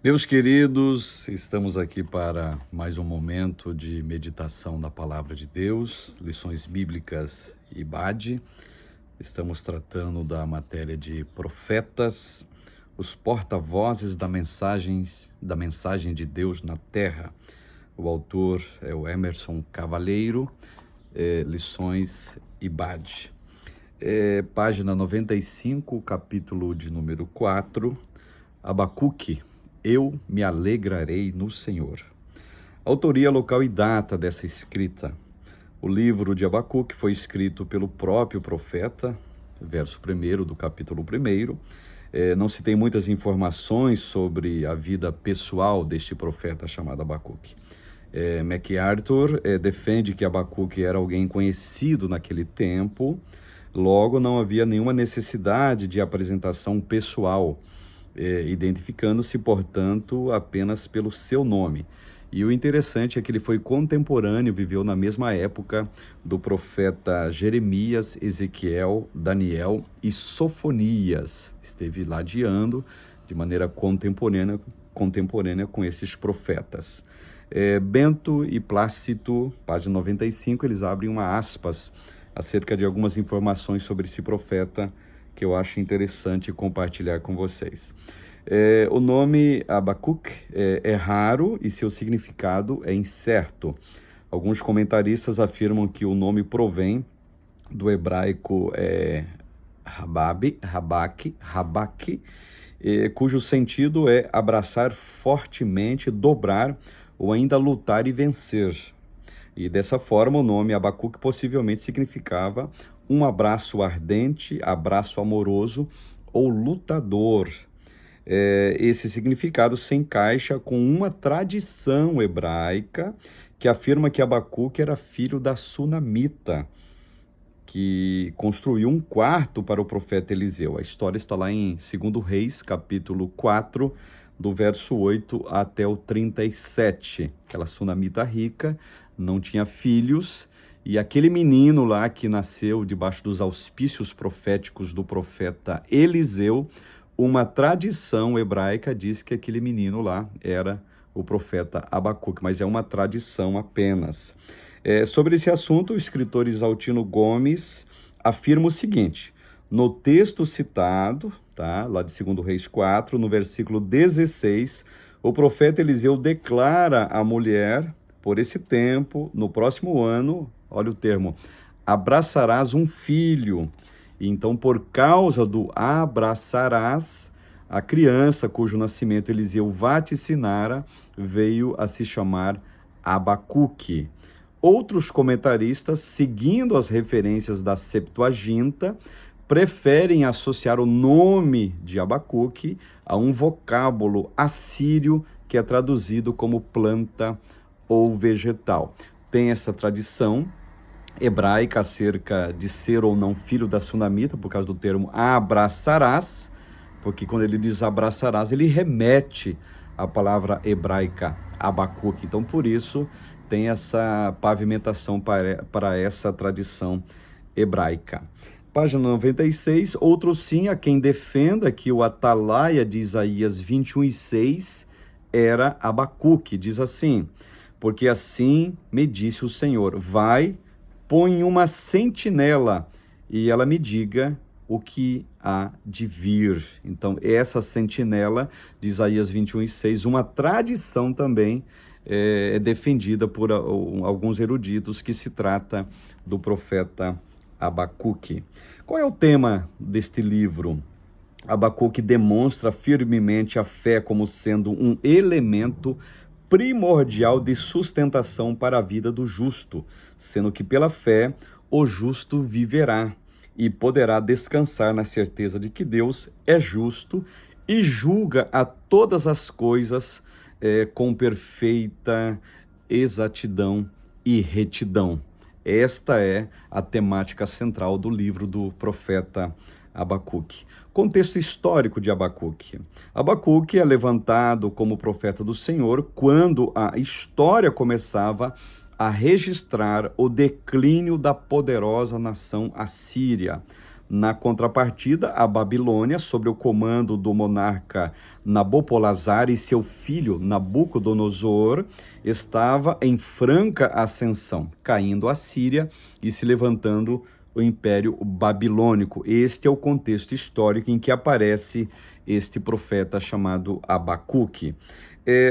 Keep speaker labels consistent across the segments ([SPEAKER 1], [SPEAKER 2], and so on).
[SPEAKER 1] Meus queridos, estamos aqui para mais um momento de meditação da Palavra de Deus, lições bíblicas IBAD. Estamos tratando da matéria de profetas, os porta-vozes da mensagem de Deus na Terra. O autor é o Emerson Cavalheiro, lições IBAD. Página 95, capítulo de número 4, Abacuque. Eu me alegrarei no Senhor. Autoria, local e data dessa escrita. O livro de Abacuque foi escrito pelo próprio profeta, verso 1 do capítulo 1. Não se tem muitas informações sobre a vida pessoal deste profeta chamado Abacuque. MacArthur defende que Abacuque era alguém conhecido naquele tempo, logo não havia nenhuma necessidade de apresentação pessoal, identificando-se, portanto, apenas pelo seu nome. E o interessante é que ele foi contemporâneo, viveu na mesma época do profeta Jeremias, Ezequiel, Daniel e Sofonias. Esteve ladeando de maneira contemporânea com esses profetas. Bento e Plácido, página 95, eles abrem uma aspas acerca de algumas informações sobre esse profeta que eu acho interessante compartilhar com vocês. O nome Abacuque é raro e seu significado é incerto. Alguns comentaristas afirmam que o nome provém do hebraico Rabaque, cujo sentido é abraçar fortemente, dobrar ou ainda lutar e vencer. E dessa forma o nome Abacuque possivelmente significava um abraço ardente, abraço amoroso ou lutador. Esse significado se encaixa com uma tradição hebraica que afirma que Abacuque era filho da Sunamita, que construiu um quarto para o profeta Eliseu. A história está lá em 2 Reis, capítulo 4, do verso 8 até o 37. Aquela Sunamita rica não tinha filhos, e aquele menino lá que nasceu debaixo dos auspícios proféticos do profeta Eliseu, uma tradição hebraica diz que aquele menino lá era o profeta Abacuque, mas é uma tradição apenas. Sobre esse assunto, o escritor Isaltino Gomes afirma o seguinte: no texto citado, lá de 2 Reis 4, no versículo 16, o profeta Eliseu declara à mulher: por esse tempo, no próximo ano, olha o termo, abraçarás um filho. Então, por causa do abraçarás, a criança cujo nascimento Eliseu vaticinara veio a se chamar Abacuque. Outros comentaristas, seguindo as referências da Septuaginta, preferem associar o nome de Abacuque a um vocábulo assírio que é traduzido como planta ou vegetal. Tem essa tradição hebraica acerca de ser ou não filho da Sunamita, por causa do termo abraçarás, porque quando ele diz abraçarás, ele remete à palavra hebraica Abacuque. Então, por isso, tem essa pavimentação para essa tradição hebraica. Página 96, outro sim, a quem defenda que o atalaia de Isaías 21:6 era Abacuque. Diz assim: porque assim me disse o Senhor, vai, põe uma sentinela e ela me diga o que há de vir. Então, essa sentinela de Isaías 21:6, uma tradição também é defendida por alguns eruditos que se trata do profeta Abacuque. Qual é o tema deste livro? Abacuque demonstra firmemente a fé como sendo um elemento primordial de sustentação para a vida do justo, sendo que pela fé o justo viverá e poderá descansar na certeza de que Deus é justo e julga a todas as coisas com perfeita exatidão e retidão. Esta é a temática central do livro do profeta Abacuque. Contexto histórico de Abacuque. Abacuque é levantado como profeta do Senhor quando a história começava a registrar o declínio da poderosa nação assíria. Na contrapartida, a Babilônia, sob o comando do monarca Nabopolassar e seu filho Nabucodonosor, estava em franca ascensão, caindo a Síria e se levantando o Império Babilônico. Este é o contexto histórico em que aparece este profeta chamado Abacuque.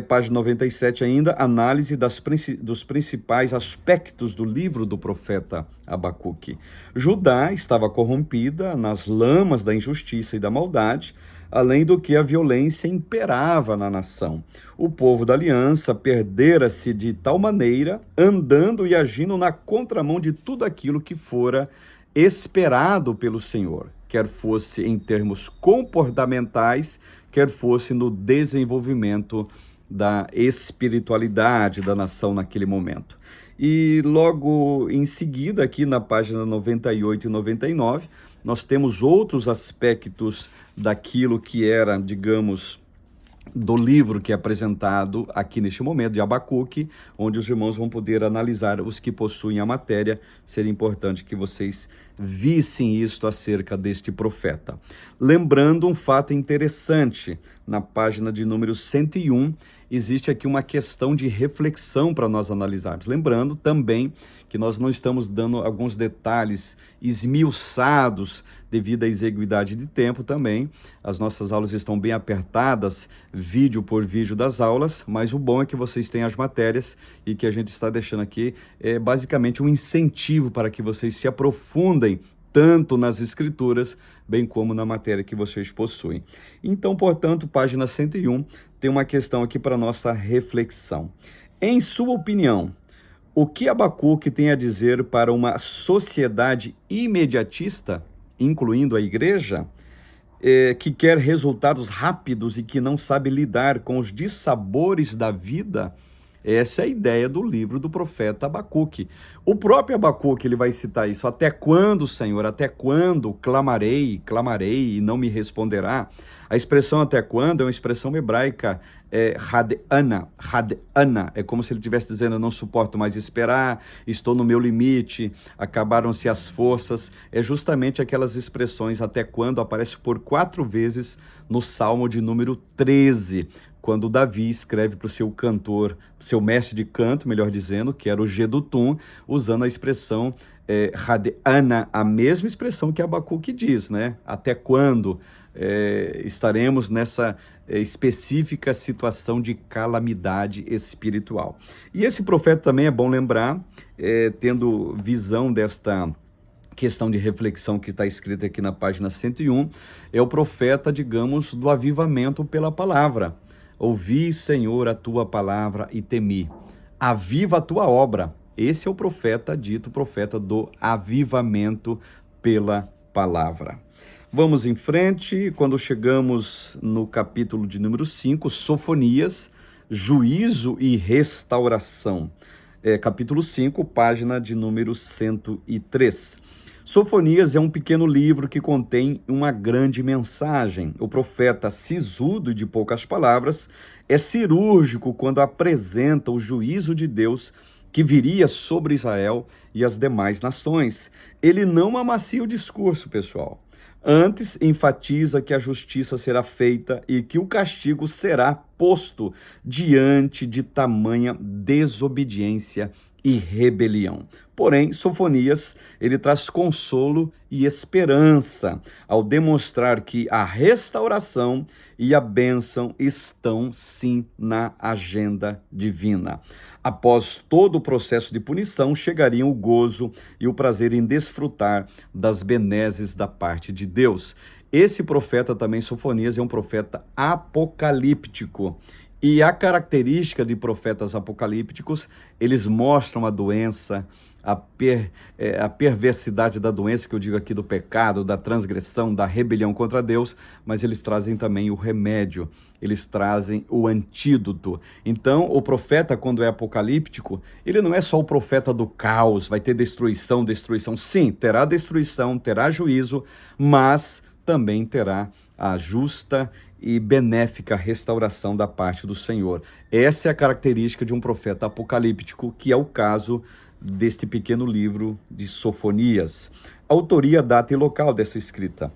[SPEAKER 1] Página 97 ainda, análise dos principais aspectos do livro do profeta Abacuque. Judá estava corrompida nas lamas da injustiça e da maldade, além do que a violência imperava na nação. O povo da aliança perdera-se de tal maneira, andando e agindo na contramão de tudo aquilo que fora esperado pelo Senhor, quer fosse em termos comportamentais, quer fosse no desenvolvimento da espiritualidade da nação naquele momento. E logo em seguida, aqui na página 98 e 99, nós temos outros aspectos daquilo que era, digamos, do livro que é apresentado aqui neste momento, de Abacuque, onde os irmãos vão poder analisar os que possuem a matéria. Seria importante que vocês vissem isto acerca deste profeta. Lembrando um fato interessante, na página de número 101, existe aqui uma questão de reflexão para nós analisarmos. Lembrando também que nós não estamos dando alguns detalhes esmiuçados devido à exiguidade de tempo também. As nossas aulas estão bem apertadas, vídeo por vídeo das aulas, mas o bom é que vocês têm as matérias e que a gente está deixando aqui basicamente um incentivo para que vocês se aprofundem tanto nas escrituras, bem como na matéria que vocês possuem. Então, portanto, página 101, tem uma questão aqui para nossa reflexão. Em sua opinião, o que Abacuque tem a dizer para uma sociedade imediatista, incluindo a igreja, que quer resultados rápidos e que não sabe lidar com os dissabores da vida? Essa é a ideia do livro do profeta Abacuque. O próprio Abacuque, ele vai citar isso. Até quando, Senhor? Até quando clamarei, clamarei e não me responderá? A expressão até quando é uma expressão hebraica, had-ana. Had-ana é como se ele estivesse dizendo, eu não suporto mais esperar, estou no meu limite, acabaram-se as forças. É justamente aquelas expressões até quando aparece por 4 vezes no Salmo de número 13, quando Davi escreve para o seu cantor, seu mestre de canto, melhor dizendo, que era o Jedutum, usando a expressão had-ana, a mesma expressão que Abacuque diz, né? Até quando estaremos nessa específica situação de calamidade espiritual. E esse profeta também é bom lembrar, tendo visão desta questão de reflexão que está escrita aqui na página 101, é o profeta, digamos, do avivamento pela palavra. Ouvi, Senhor, a tua palavra e temi. Aviva a tua obra. Esse é o profeta, dito profeta do avivamento pela palavra. Vamos em frente, quando chegamos no capítulo de número 5, Sofonias, juízo e restauração. Capítulo 5, página de número 103. Sofonias é um pequeno livro que contém uma grande mensagem. O profeta, sisudo e de poucas palavras, é cirúrgico quando apresenta o juízo de Deus que viria sobre Israel e as demais nações. Ele não amacia o discurso, pessoal. Antes, enfatiza que a justiça será feita e que o castigo será posto diante de tamanha desobediência e rebelião. Porém, Sofonias, ele traz consolo e esperança ao demonstrar que a restauração e a bênção estão sim na agenda divina. Após todo o processo de punição, chegariam o gozo e o prazer em desfrutar das benesses da parte de Deus. Esse profeta também, Sofonias, é um profeta apocalíptico. E a característica de profetas apocalípticos, eles mostram a doença, a perversidade da doença, que eu digo aqui do pecado, da transgressão, da rebelião contra Deus, mas eles trazem também o remédio, eles trazem o antídoto. Então, o profeta, quando é apocalíptico, ele não é só o profeta do caos, vai ter destruição, destruição. Sim, terá destruição, terá juízo, mas também terá a justa e benéfica restauração da parte do Senhor. Essa é a característica de um profeta apocalíptico, que é o caso deste pequeno livro de Sofonias. Autoria, data e local dessa escrita.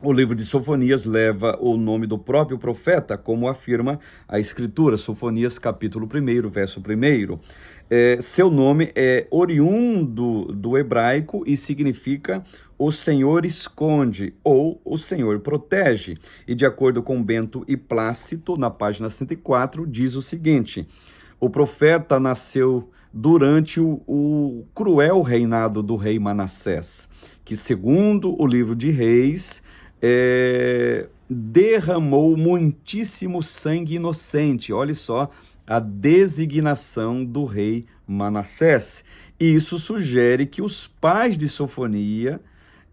[SPEAKER 1] O livro de Sofonias leva o nome do próprio profeta, como afirma a Escritura, Sofonias capítulo 1, verso 1. Seu nome é oriundo do hebraico e significa o Senhor esconde ou o Senhor protege. E de acordo com Bento e Plácido, na página 104, diz o seguinte: o profeta nasceu durante o cruel reinado do rei Manassés, que, segundo o livro de Reis, derramou muitíssimo sangue inocente. Olha só a designação do rei Manassés. Isso sugere que os pais de Sofonia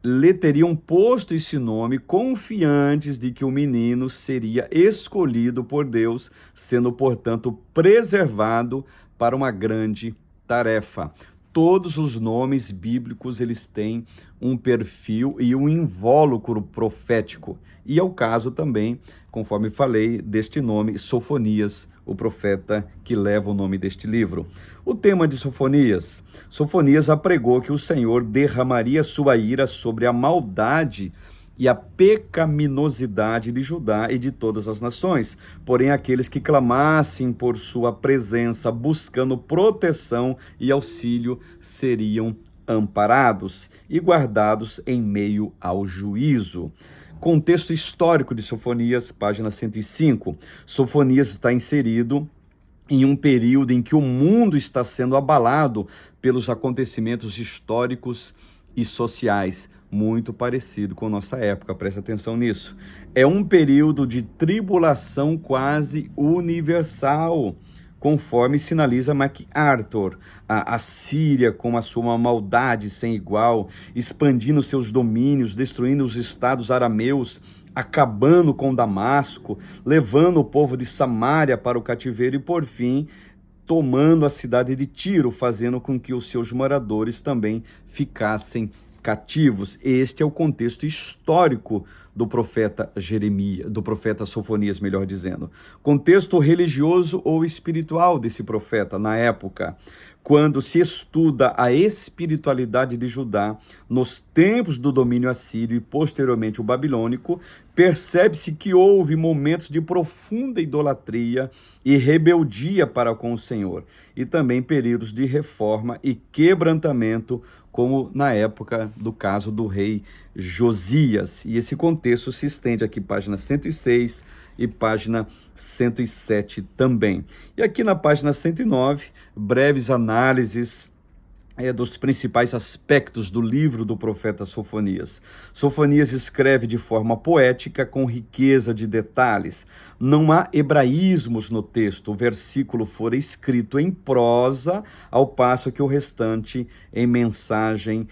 [SPEAKER 1] lhe teriam posto esse nome, confiantes de que o menino seria escolhido por Deus, sendo, portanto, preservado para uma grande tarefa. Todos os nomes bíblicos, eles têm um perfil e um invólucro profético. E é o caso também, conforme falei, deste nome, Sofonias, o profeta que leva o nome deste livro. O tema de Sofonias. Sofonias apregou que o Senhor derramaria sua ira sobre a maldade e a pecaminosidade de Judá e de todas as nações. Porém, aqueles que clamassem por sua presença, buscando proteção e auxílio, seriam amparados e guardados em meio ao juízo. Contexto histórico de Sofonias, página 105. Sofonias está inserido em um período em que o mundo está sendo abalado pelos acontecimentos históricos e sociais, muito parecido com nossa época, preste atenção nisso. É um período de tribulação quase universal, conforme sinaliza MacArthur. A Síria, com a sua maldade sem igual, expandindo seus domínios, destruindo os estados arameus, acabando com Damasco, levando o povo de Samaria para o cativeiro e, por fim, tomando a cidade de Tiro, fazendo com que os seus moradores também ficassem cativos. Este é o contexto histórico do profeta Jeremias, do profeta Sofonias, melhor dizendo. Contexto religioso ou espiritual desse profeta na época. Quando se estuda a espiritualidade de Judá nos tempos do domínio assírio e posteriormente o babilônico, percebe-se que houve momentos de profunda idolatria e rebeldia para com o Senhor, e também períodos de reforma e quebrantamento, como na época do caso do rei Josias. E esse contexto se estende aqui, página 106 e página 107 também. E aqui na página 109, breves análises dos principais aspectos do livro do profeta Sofonias. Sofonias escreve de forma poética, com riqueza de detalhes. Não há hebraísmos no texto. O versículo fora escrito em prosa, ao passo que o restante em mensagem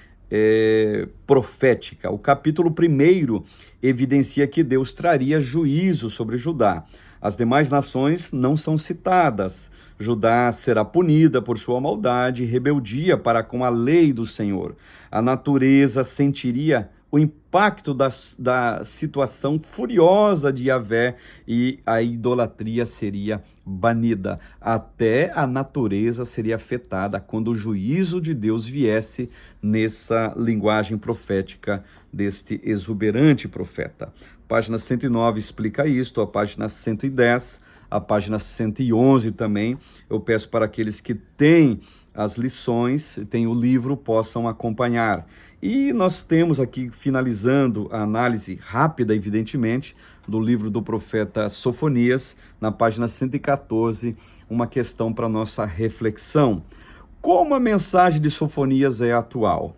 [SPEAKER 1] profética. O capítulo 1 evidencia que Deus traria juízo sobre Judá. As demais nações não são citadas. Judá será punida por sua maldade e rebeldia para com a lei do Senhor. A natureza sentiria o impacto da situação furiosa de Yahvé e a idolatria seria banida. Até a natureza seria afetada quando o juízo de Deus viesse nessa linguagem profética deste exuberante profeta. Página 109 explica isto, a página 110, a página 111 também. Eu peço para aqueles que têm as lições, têm o livro, possam acompanhar. E nós temos aqui, finalizando a análise rápida, evidentemente, do livro do profeta Sofonias, na página 114, uma questão para nossa reflexão. Como a mensagem de Sofonias é atual?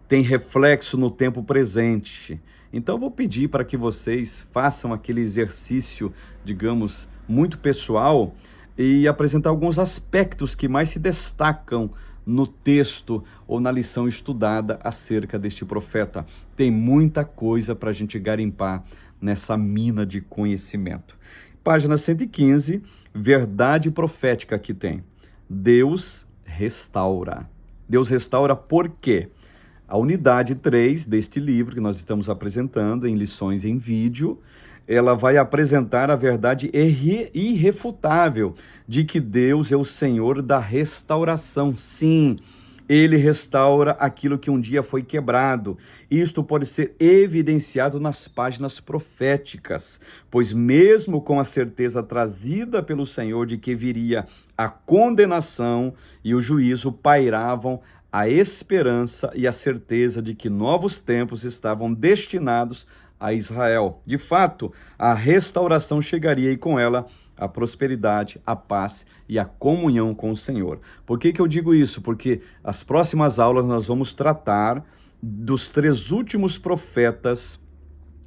[SPEAKER 1] Tem reflexo no tempo presente. Então, eu vou pedir para que vocês façam aquele exercício, digamos, muito pessoal e apresentar alguns aspectos que mais se destacam no texto ou na lição estudada acerca deste profeta. Tem muita coisa para a gente garimpar nessa mina de conhecimento. Página 115, verdade profética que tem. Deus restaura. Deus restaura por quê? A unidade 3 deste livro que nós estamos apresentando em lições em vídeo, ela vai apresentar a verdade irrefutável de que Deus é o Senhor da restauração. Sim, Ele restaura aquilo que um dia foi quebrado. Isto pode ser evidenciado nas páginas proféticas, pois mesmo com a certeza trazida pelo Senhor de que viria a condenação e o juízo, pairavam a esperança e a certeza de que novos tempos estavam destinados a Israel. De fato, a restauração chegaria e com ela a prosperidade, a paz e a comunhão com o Senhor. Por que eu digo isso? Porque as próximas aulas nós vamos tratar dos 3 últimos profetas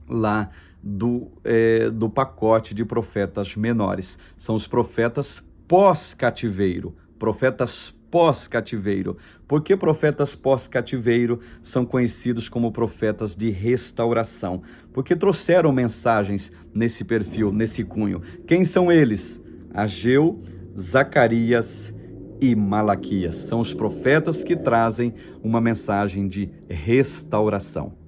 [SPEAKER 1] lá do pacote de profetas menores. São os profetas pós-cativeiro, profetas pós-cativeiro. Por que profetas pós-cativeiro são conhecidos como profetas de restauração? Porque trouxeram mensagens nesse perfil, nesse cunho. Quem são eles? Ageu, Zacarias e Malaquias. São os profetas que trazem uma mensagem de restauração.